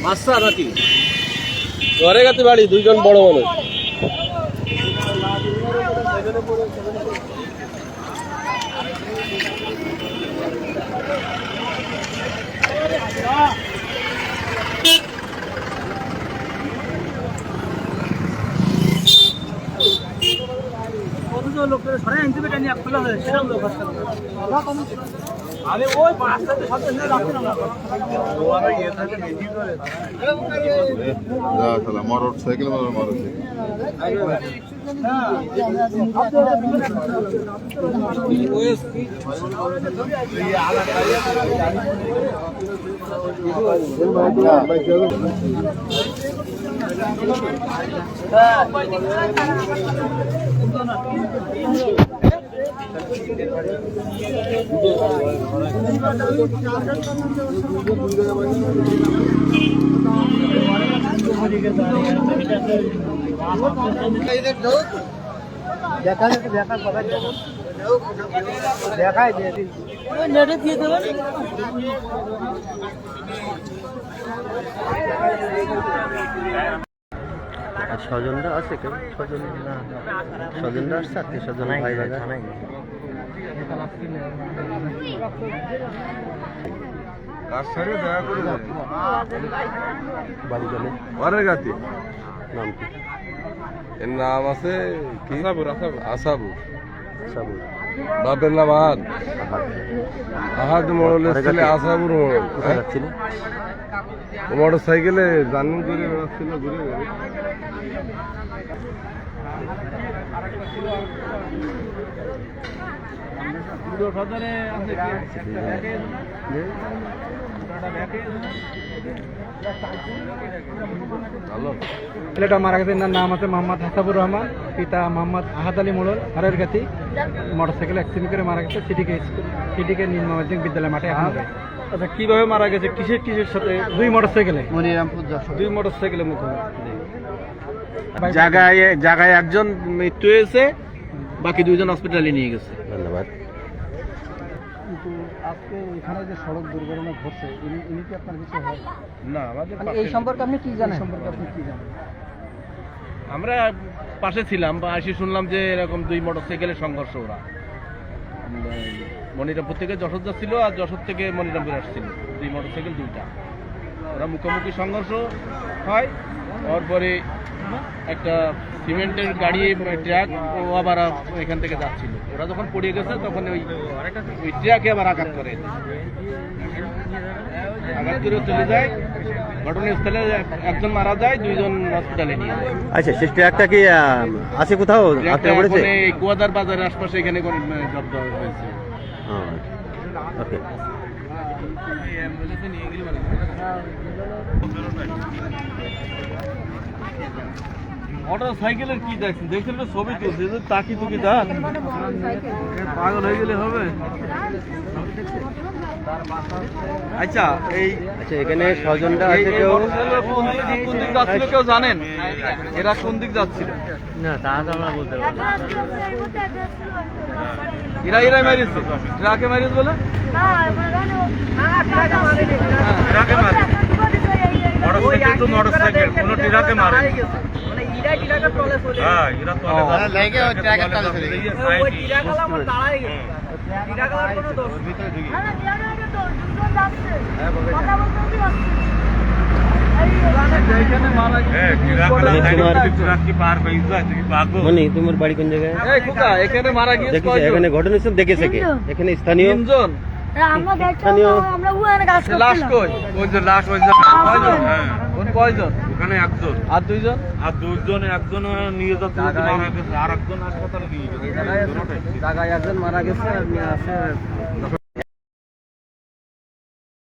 বাচ্চা নাকি ঘরে গেছে বাড়ি দুইজন বড় মানুষ লোকের সরে আনতে বেটা নিয়ে খোলা হয়ে সেরকম লোক আসছে আরে ওই পাঁচটাতে সাথে না রাখুন না ওরা ইয়ে থাকে বেশি করে যা শালা মোটরসাইকেল দেখায় নেটে দিয়ে দেবেন স্বজনরা আছে কেউ স্বজনরা আসছে আত্মীয় স্বজন ভাই ভাই কার সাথে দেখা করবো বাড়ি চলে ঘরের গাতি নাম কি এর নাম আছে কি আসাবুর সাবুর বাপের নাম আহাদ মোড়লের ছেলে আসাবুর মোড়ল কোথায় যাচ্ছিল মোটর সাইকেলে জানুন করে বেড়াচ্ছিল ঘুরে ঘুরে ছেলেটা মারা গেছে এনার নাম আছে মোহাম্মদ হাসাবুর রহমান পিতা মোহাম্মদ আহাদ আলী মোড়ল হারের গাতি মোটরসাইকেল অ্যাক্সিডেন্ট করে মারা গেছে সিটিকে নিম্ন মাধ্যমিক বিদ্যালয় মাঠে এখন আচ্ছা কিভাবে মারা গেছে কিসের সাথে দুই মোটরসাইকেলে মনিরামপুর দুই মোটরসাইকেলের মুখোমুখি জায়গায় একজন মৃত্যু হয়েছে বাকি দুইজন হসপিটালে নিয়ে গেছে ধন্যবাদ কিন্তু আজকে এখানে যে সড়ক দুর্ঘটনা ঘটছে ইনি কি আপনার কিছু হয় না আমাদের এই সম্পর্কে আপনি কি জানেন আমরা পাশে ছিলাম বা এসে শুনলাম যে এরকম দুই মোটরসাইকেলের সংঘর্ষ ওরা মনিরামপুর থেকে যশোর যাচ্ছিল আর যশোর থেকে মনিরামপুর আসছিল দুই মোটরসাইকেল দুইটা ওরা মুখোমুখি সংঘর্ষ হয় তারপরে একটা সিমেন্টের গাড়ি ট্রাক ও আবার এখান থেকে যাচ্ছিল ওরা যখন পড়ে গেছে তখন ওই ট্রাকে আবার আঘাত করে চলে যায় ঘটনাস্থলে একজন মারা যায় দুইজন হসপিটালে নিয়ে যায় আচ্ছা সেই ট্রাকটা কি আছে কোথাও কুয়াদার বাজারের আশপাশে এখানে জব্দ হয়েছে ওকে মোটর সাইকেলের কি দেখছেন তো ছবি তুলছে তাকি তুকি দেন পাগল হয়ে গেলে হবে আচ্ছা এখানে স্বজনরা আছে কেউ কোন দিক যাচ্ছিল কেউ জানেন এরা কোন দিক যাচ্ছিল না তা তো আমরা বলতে পারবো এরা মারিয়েছে ট্রাকে মারিয়েছে বলে ট্রাকে মারে মোটরসাইকেল তো মোটরসাইকেল কোন ট্রাকে মারে তোমার বাড়ি কোন জায়গায় এখানে মারা গিয়েছে এখানে ঘটনাস্থল দেখেছে কে এখানে স্থানীয় তিনজন ওখানে একজন আর দুইজন একজন নিয়ে যাচ্ছে আর একজন হাসপাতালে নিয়ে গেছে জায়গায় একজন মারা গেছে